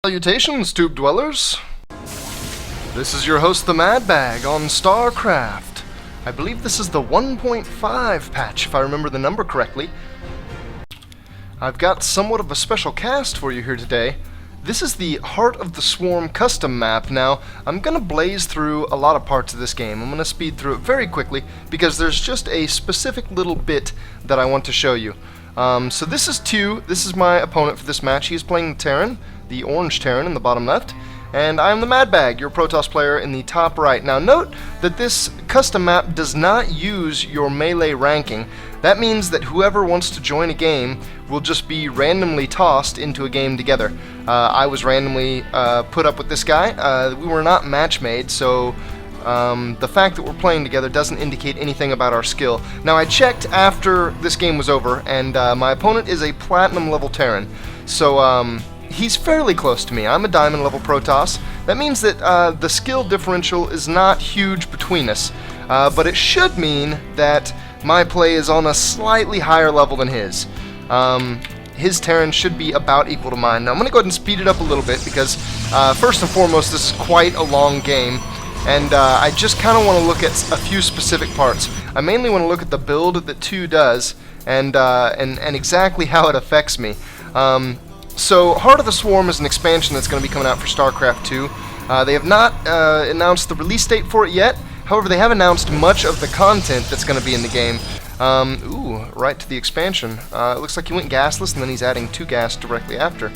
Salutations, tube dwellers. This is your host, the Mad Bag, on Starcraft. I believe this is the 1.5 patch, if I remember the number correctly. I've got somewhat of a special cast for you here today. This is the Heart of the Swarm custom map. Now, I'm going to blaze through a lot of parts of this game. I'm going to speed through it very quickly because there's just a specific little bit that I want to show you. So this is Tew. This is my opponent for this match. He's playing the Terran, the orange Terran in the bottom left, and I'm the Mad Bag, your Protoss player, in the top right. Now note that this custom map does not use your melee ranking. That means that whoever wants to join a game will just be randomly tossed into a game together. I was randomly put up with this guy. We were not match made, so the fact that we're playing together doesn't indicate anything about our skill. Now I checked after this game was over, and my opponent is a platinum level Terran. So he's fairly close to me. I'm a diamond level Protoss. That means that the skill differential is not huge between us, but it should mean that my play is on a slightly higher level than his. His Terran should be about equal to mine. Now I'm going to go ahead and speed it up a little bit because first and foremost this is quite a long game, and I just kind of want to look at a few specific parts. I mainly want to look at the build that Tew does and exactly how it affects me. So, Heart of the Swarm is an expansion that's going to be coming out for Starcraft 2. They have not announced the release date for it yet. However, they have announced much of the content that's going to be in the game. Ooh, right to the expansion. It looks like he went gasless, and then he's adding 2 gas directly after.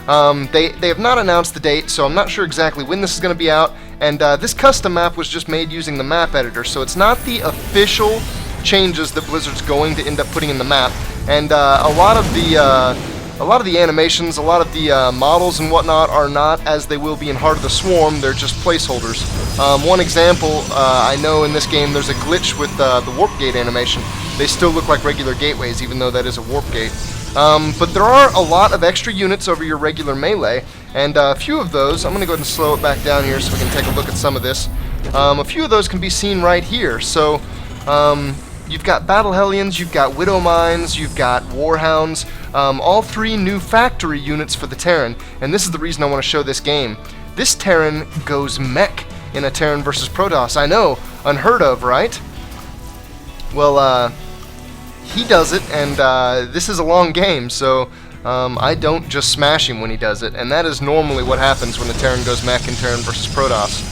They have not announced the date, so I'm not sure exactly when this is going to be out. And this custom map was just made using the map editor, so it's not the official changes that Blizzard's going to end up putting in the map. And a lot of the animations, a lot of the models and whatnot are not as they will be in Heart of the Swarm. They're just placeholders. One example, I know in this game there's a glitch with the warp gate animation. They still look like regular gateways, even though that is a warp gate. But there are a lot of extra units over your regular melee, and a few of those, I'm going to go ahead and slow it back down here so we can take a look at some of this. A few of those can be seen right here. So, you've got Battle Hellions, you've got Widow Mines, you've got Warhounds, all 3 new factory units for the Terran, and this is the reason I want to show this game. This Terran goes Mech in a Terran versus Protoss. I know, unheard of, right? Well, he does it, and this is a long game, so I don't just smash him when he does it, and that is normally what happens when a Terran goes Mech in Terran versus Protoss.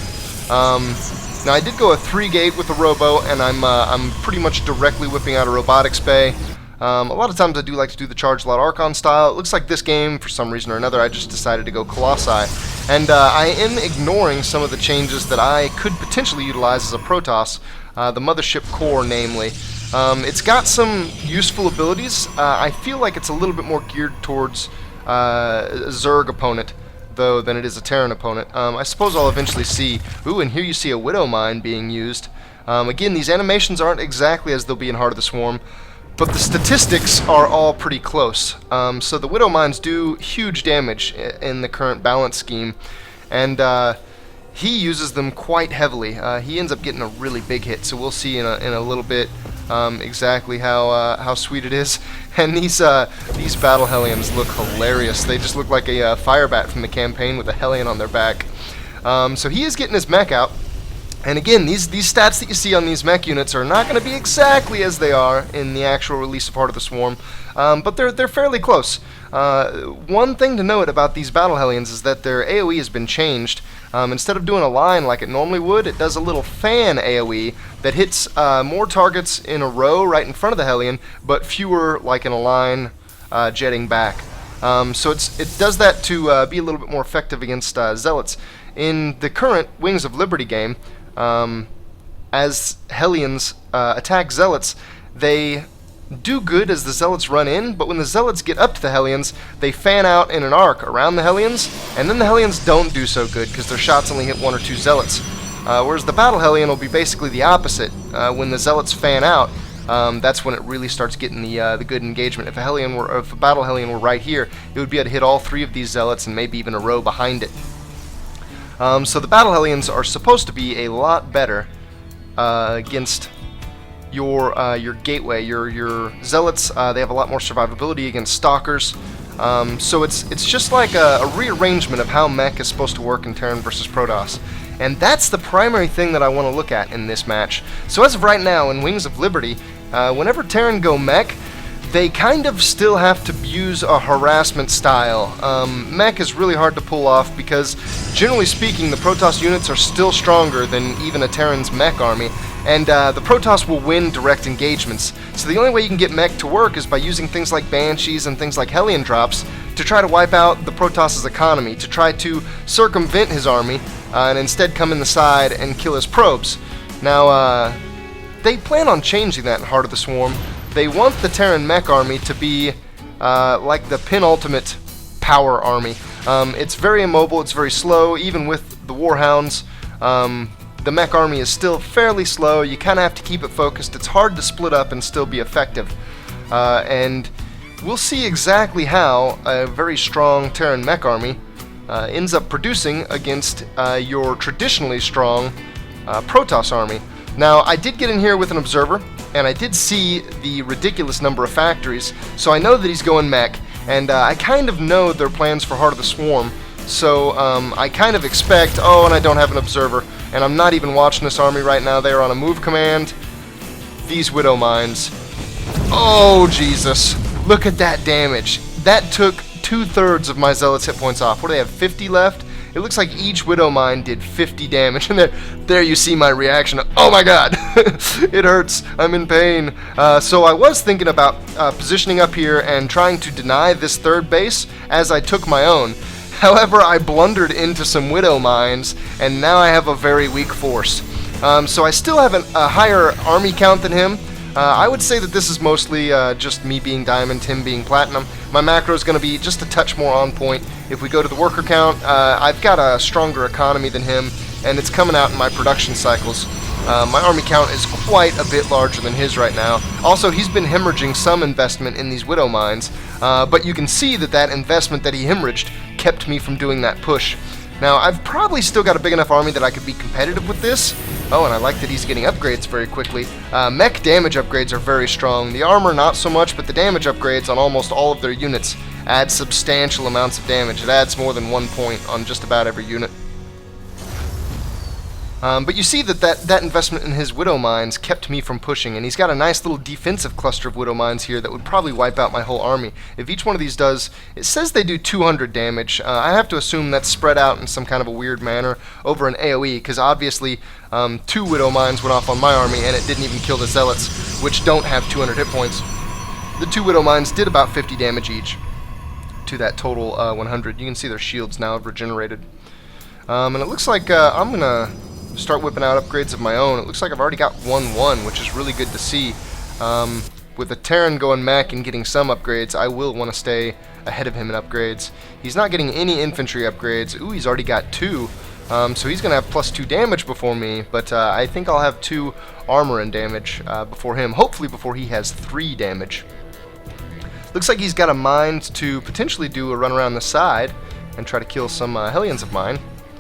Now I did go a 3-gate with a robo, and I'm pretty much directly whipping out a robotics bay. A lot of times I do like to do the Charge Lot Archon style. It looks like this game, for some reason or another, I just decided to go Colossi. And I am ignoring some of the changes that I could potentially utilize as a Protoss, the Mothership Core namely. It's got some useful abilities. I feel like it's a little bit more geared towards a Zerg opponent, though, than it is a Terran opponent. I suppose I'll eventually see. Ooh, and here you see a Widow Mine being used. Again, these animations aren't exactly as they'll be in Heart of the Swarm, but the statistics are all pretty close. So the Widow Mines do huge damage in the current balance scheme, and he uses them quite heavily. He ends up getting a really big hit, so we'll see in a little bit exactly how sweet it is. And these Battle Hellions look hilarious. They just look like a Firebat from the campaign with a Hellion on their back. So he is getting his Mech out. And again, these stats that you see on these Mech units are not going to be exactly as they are in the actual release of Heart of the Swarm, but they're fairly close. One thing to note about these Battle Hellions is that their AoE has been changed. Instead of doing a line like it normally would, it does a little fan AoE that hits more targets in a row right in front of the Hellion, but fewer like in a line jetting back. So it does that to be a little bit more effective against Zealots. In the current Wings of Liberty game, as Hellions attack Zealots, they do good as the Zealots run in, but when the Zealots get up to the Hellions, they fan out in an arc around the Hellions, and then the Hellions don't do so good because their shots only hit 1 or 2 Zealots. Whereas the Battle Hellion will be basically the opposite. When the Zealots fan out, that's when it really starts getting the good engagement. If a Battle Hellion were right here, it would be able to hit all 3 of these Zealots and maybe even a row behind it. So the Battle Hellions are supposed to be a lot better against your gateway, your zealots. They have a lot more survivability against stalkers. So it's just like a rearrangement of how Mech is supposed to work in Terran versus Protoss. And that's the primary thing that I want to look at in this match. So as of right now, in Wings of Liberty, whenever Terran go Mech, they kind of still have to use a harassment style. Mech is really hard to pull off because, generally speaking, the Protoss units are still stronger than even a Terran's Mech army, and the Protoss will win direct engagements. So the only way you can get Mech to work is by using things like Banshees and things like Hellion drops to try to wipe out the Protoss's economy, to try to circumvent his army, and instead come in the side and kill his probes. Now, they plan on changing that in Heart of the Swarm. They want the Terran Mech army to be like the penultimate power army. It's very immobile, it's very slow, even with the Warhounds. The Mech army is still fairly slow, you kind of have to keep it focused, it's hard to split up and still be effective. And we'll see exactly how a very strong Terran Mech army ends up producing against your traditionally strong Protoss army. Now, I did get in here with an observer, and I did see the ridiculous number of factories, so I know that he's going Mech, and I kind of know their plans for Heart of the Swarm, so I kind of expect, oh, and I don't have an observer, and I'm not even watching this army right now, they are on a move command. These Widow Mines. Oh, Jesus. Look at that damage. That took 2/3 of my Zealot's hit points off. What do they have, 50 left? It looks like each Widow Mine did 50 damage, and there you see my reaction. Oh my god! It hurts. I'm in pain. So I was thinking about positioning up here and trying to deny this third base as I took my own. However, I blundered into some Widow Mines, and now I have a very weak force. So I still have a higher army count than him. I would say that this is mostly just me being diamond, him being platinum. My macro is going to be just a touch more on point. If we go to the worker count, I've got a stronger economy than him, and it's coming out in my production cycles. My army count is quite a bit larger than his right now. Also, he's been hemorrhaging some investment in these Widow Mines, but you can see that that investment that he hemorrhaged kept me from doing that push. Now, I've probably still got a big enough army that I could be competitive with this. Oh, and I like that he's getting upgrades very quickly. Mech damage upgrades are very strong. The armor, not so much, but the damage upgrades on almost all of their units add substantial amounts of damage. It adds more than 1 point on just about every unit. But you see that investment in his Widow Mines kept me from pushing, and he's got a nice little defensive cluster of Widow Mines here that would probably wipe out my whole army. If each one of these does, it says they do 200 damage. I have to assume that's spread out in some kind of a weird manner over an AoE, because obviously 2 Widow Mines went off on my army, and it didn't even kill the Zealots, which don't have 200 hit points. The 2 Widow Mines did about 50 damage each to that total 100. You can see their shields now have regenerated. And it looks like I'm going to start whipping out upgrades of my own. It looks like I've already got 1-1, which is really good to see. With the Terran going Mech and getting some upgrades, I will want to stay ahead of him in upgrades. He's not getting any infantry upgrades. Ooh, he's already got 2. So he's going to have +2 damage before me, but I think I'll have 2 armor and damage before him, hopefully before he has 3 damage. Looks like he's got a mind to potentially do a run around the side and try to kill some Hellions of mine.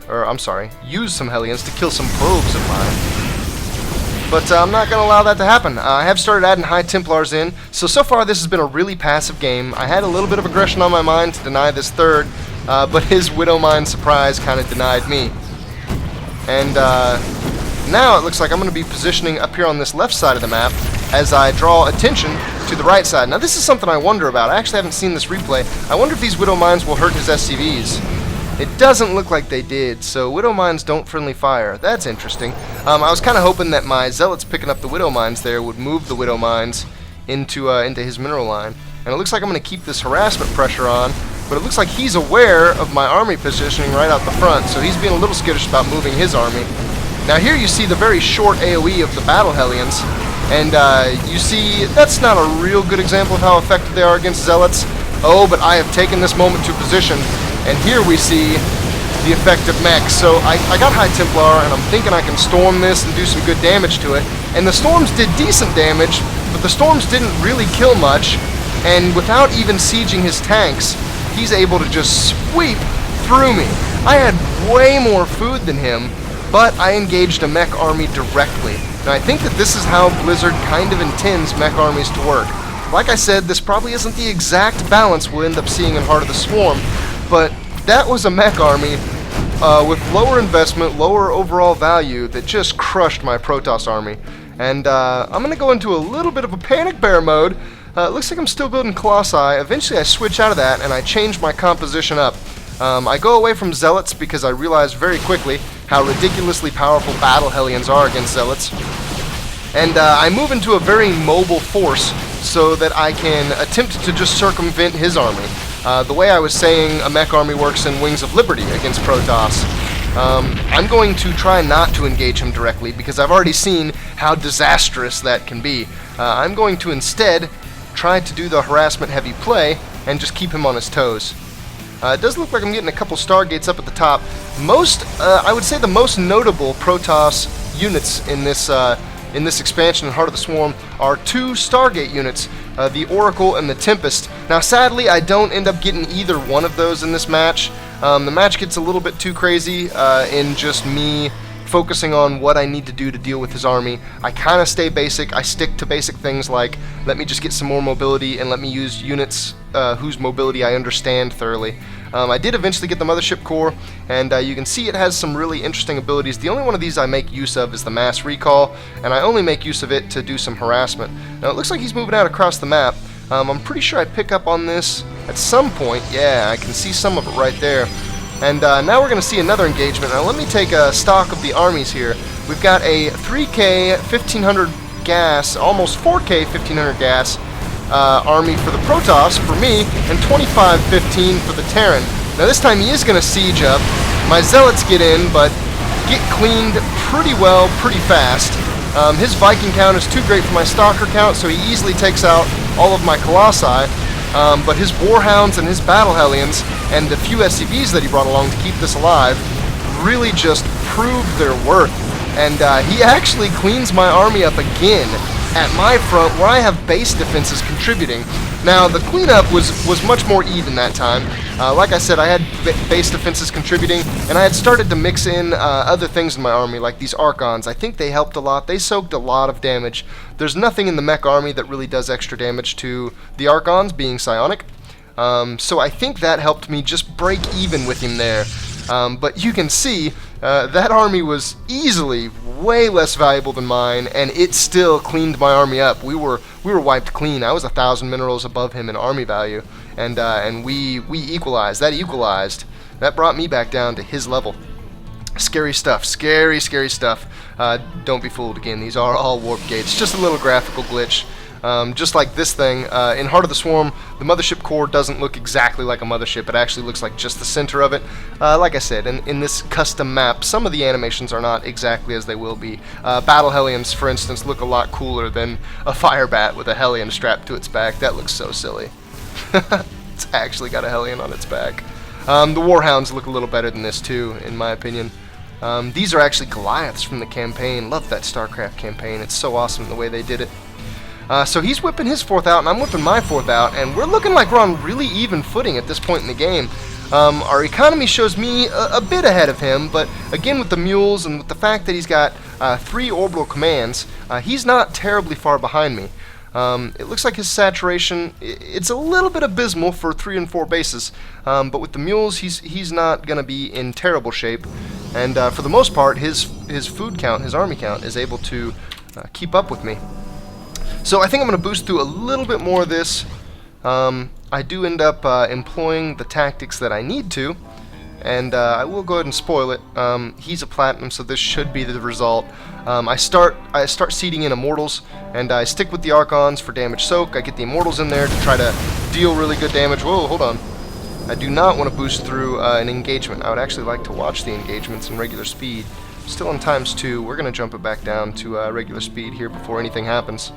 Or, I'm sorry, use some Hellions to kill some probes of mine. But I'm not going to allow that to happen. I have started adding High Templars in, so far this has been a really passive game. I had a little bit of aggression on my mind to deny this third, but his Widow Mine surprise kind of denied me. And now it looks like I'm going to be positioning up here on this left side of the map as I draw attention to the right side. Now this is something I wonder about. I actually haven't seen this replay. I wonder if these Widow Mines will hurt his SCVs. It doesn't look like they did, so Widow Mines don't friendly fire. That's interesting. I was kind of hoping that my Zealots picking up the Widow Mines there would move the Widow Mines into his mineral line. And it looks like I'm going to keep this harassment pressure on, but it looks like he's aware of my army positioning right out the front, so he's being a little skittish about moving his army. Now here you see the very short AoE of the Battle Hellions, and you see that's not a real good example of how effective they are against Zealots. Oh, but I have taken this moment to position. And here we see the effect of Mech. So I got High Templar, and I'm thinking I can storm this and do some good damage to it. And the storms did decent damage, but the storms didn't really kill much. And without even sieging his tanks, he's able to just sweep through me. I had way more food than him, but I engaged a Mech army directly. Now I think that this is how Blizzard kind of intends Mech armies to work. Like I said, this probably isn't the exact balance we'll end up seeing in Heart of the Swarm, but that was a mech army with lower investment, lower overall value that just crushed my Protoss army. And I'm going to go into a little bit of a panic bear mode. It looks like I'm still building Colossi. Eventually I switch out of that and I change my composition up. I go away from Zealots because I realized very quickly how ridiculously powerful Battle Hellions are against Zealots. And I move into a very mobile force so that I can attempt to just circumvent his army. The way I was saying a mech army works in Wings of Liberty against Protoss. I'm going to try not to engage him directly because I've already seen how disastrous that can be. I'm going to instead try to do the harassment heavy play and just keep him on his toes. It does look like I'm getting a couple Stargates up at the top. I would say the most notable Protoss units in this expansion in Heart of the Swarm are two Stargate units, the Oracle and the Tempest. Now sadly I don't end up getting either one of those in this match. The match gets a little bit too crazy in just me focusing on what I need to do to deal with his army. I kind of stay basic. I stick to basic things like let me just get some more mobility and let me use units whose mobility I understand thoroughly. I did eventually get the Mothership Core, and you can see it has some really interesting abilities. The only one of these I make use of is the Mass Recall, and I only make use of it to do some harassment. Now it looks like he's moving out across the map. I'm pretty sure I pick up on this at some point. Yeah, I can see some of it right there. And now we're going to see another engagement. Now let me take a stock of the armies here. We've got a 3K 1500 gas, almost 4K 1500 gas army for the Protoss for me, and 2515 for the Terran. Now this time he is going to siege up. My Zealots get in, but get cleaned pretty well, pretty fast. His Viking count is too great for my Stalker count, so he easily takes out all of my Colossi. But his Warhounds and his Battle Hellions and the few SCVs that he brought along to keep this alive really just proved their worth. And he actually cleans my army up again at my front where I have base defenses contributing. Now the cleanup was much more even that time. Like I said, I had base defenses contributing, and I had started to mix in other things in my army, like these Archons. I think they helped a lot. They soaked a lot of damage. There's nothing in the mech army that really does extra damage to the Archons, being psionic. So I think that helped me just break even with him there. But you can see that army was easily way less valuable than mine, and it still cleaned my army up. We were wiped clean. I was 1,000 minerals above him in army value, and we equalized. That equalized. That brought me back down to his level. Scary stuff. Scary, scary stuff. Don't be fooled again. These are all warp gates. Just a little graphical glitch. Just like this thing, in Heart of the Swarm, the Mothership Core doesn't look exactly like a mothership. It actually looks like just the center of it. Like I said, in this custom map, some of the animations are not exactly as they will be. Battle Hellions, for instance, look a lot cooler than a fire bat with a Hellion strapped to its back. That looks so silly. It's actually got a Hellion on its back. The Warhounds look a little better than this too, in my opinion. These are actually Goliaths from the campaign. Love that Starcraft campaign. It's so awesome the way they did it. So he's whipping his 4th out, and I'm whipping my 4th out, and we're looking like we're on really even footing at this point in the game. Our economy shows me a bit ahead of him, but again with the mules and with the fact that he's got 3 orbital commands, he's not terribly far behind me. It looks like his saturation, it's a little bit abysmal for 3 and 4 bases, but with the mules he's not going to be in terrible shape, and for the most part his food count, his army count, is able to keep up with me. So I think I'm going to boost through a little bit more of this. I do end up employing the tactics that I need to, and I will go ahead and spoil it. He's a platinum, so this should be the result. I start seeding in Immortals, and I stick with the Archons for damage soak. I get the Immortals in there to try to deal really good damage. Whoa, hold on. I do not want to boost through an engagement. I would actually like to watch the engagements in regular speed. Still on ×2. We're going to jump it back down to regular speed here before anything happens.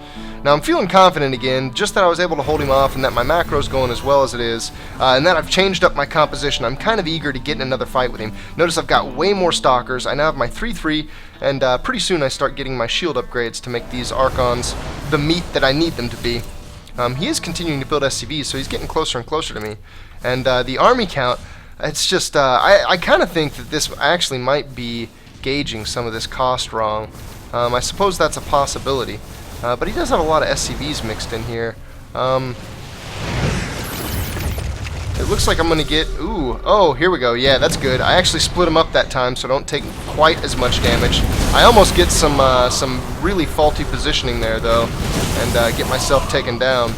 Now I'm feeling confident again, just that I was able to hold him off and that my macro's going as well as it is, and that I've changed up my composition. I'm kind of eager to get in another fight with him. Notice I've got way more Stalkers. I now have my 3-3, and pretty soon I start getting my shield upgrades to make these Archons the meat that I need them to be. He is continuing to build SCVs, so he's getting closer and closer to me. And the army count, it's just, I kind of think that this actually might be gauging some of this cost wrong. I suppose that's a possibility. But he does have a lot of SCVs mixed in here. It looks like I'm going to get... Ooh. Oh, here we go. Yeah, that's good. I actually split them up that time, so I don't take quite as much damage. I almost get some really faulty positioning there, though, and get myself taken down.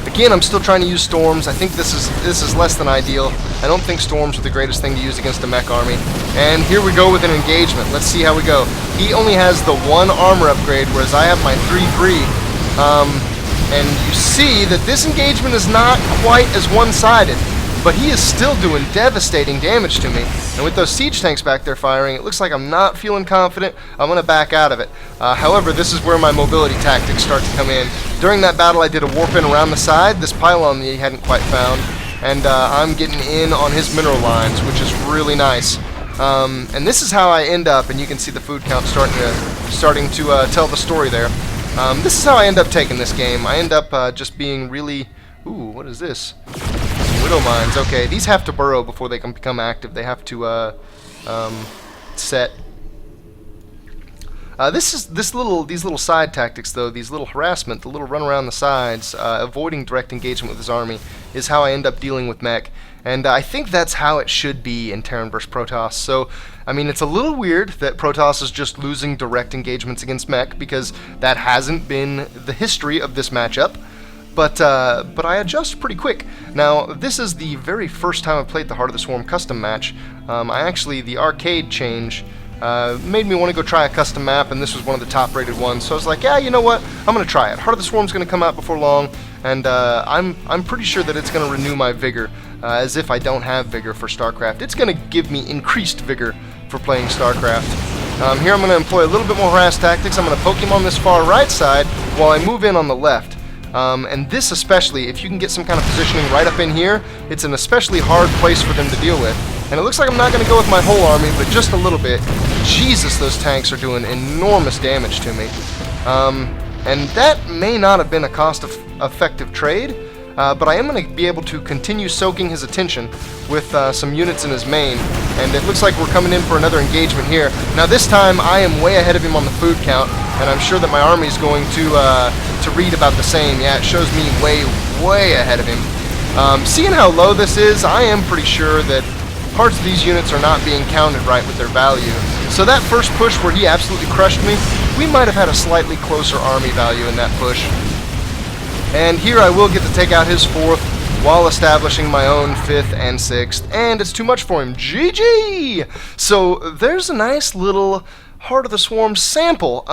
Again, I'm still trying to use storms. I think this is less than ideal. I don't think storms are the greatest thing to use against a mech army. And here we go with an engagement. Let's see how we go. He only has the 1 armor upgrade, whereas I have my 3-3. And you see that this engagement is not quite as one-sided, but he is still doing devastating damage to me. And with those siege tanks back there firing, it looks like I'm not feeling confident. I'm going to back out of it. However, this is where my mobility tactics start to come in. During that battle, I did a warp in around the side, this pylon that he hadn't quite found, and I'm getting in on his mineral lines, which is really nice. And this is how I end up, and you can see the food count starting to tell the story there. This is how I end up taking this game. I end up just being really... Ooh, what is this? Widow mines. Okay, these have to burrow before they can become active. They have to set. These little side tactics, though, these little harassment, the little run around the sides, avoiding direct engagement with his army, is how I end up dealing with Mech. And I think that's how it should be in Terran vs. Protoss. So, I mean, it's a little weird that Protoss is just losing direct engagements against Mech, because that hasn't been the history of this matchup. But I adjust pretty quick. Now, this is the very first time I've played the Heart of the Swarm custom match. The arcade change made me want to go try a custom map, and this was one of the top-rated ones. So I was like, yeah, you know what? I'm going to try it. Heart of the Swarm's going to come out before long, and I'm pretty sure that it's going to renew my vigor, as if I don't have vigor for Starcraft. It's going to give me increased vigor for playing Starcraft. Here I'm going to employ a little bit more harass tactics. I'm going to poke him on this far right side while I move in on the left. And this especially, if you can get some kind of positioning right up in here, it's an especially hard place for them to deal with. And it looks like I'm not going to go with my whole army, but just a little bit. Jesus, those tanks are doing enormous damage to me. And that may not have been a cost-effective trade, but I am going to be able to continue soaking his attention with some units in his main. And it looks like we're coming in for another engagement here. Now this time I am way ahead of him on the food count, and I'm sure that my army is going to read about the same. Yeah, it shows me way ahead of him. Seeing how low this is, I am pretty sure that parts of these units are not being counted right with their value. So that first push where he absolutely crushed me, we might have had a slightly closer army value in that push. And here I will get to take out his 4th while establishing my own 5th and 6th, and it's too much for him. GG! So there's a nice little Heart of the Swarm sample.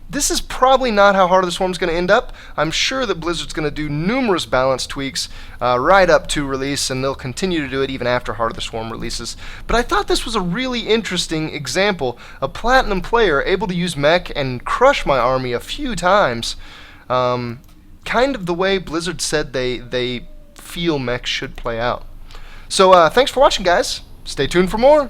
This is probably not how Heart of the Swarm is going to end up. I'm sure that Blizzard's going to do numerous balance tweaks right up to release, and they'll continue to do it even after Heart of the Swarm releases. But I thought this was a really interesting example. A Platinum player able to use Mech and crush my army a few times. Kind of the way Blizzard said they feel Mech should play out. So thanks for watching, guys. Stay tuned for more.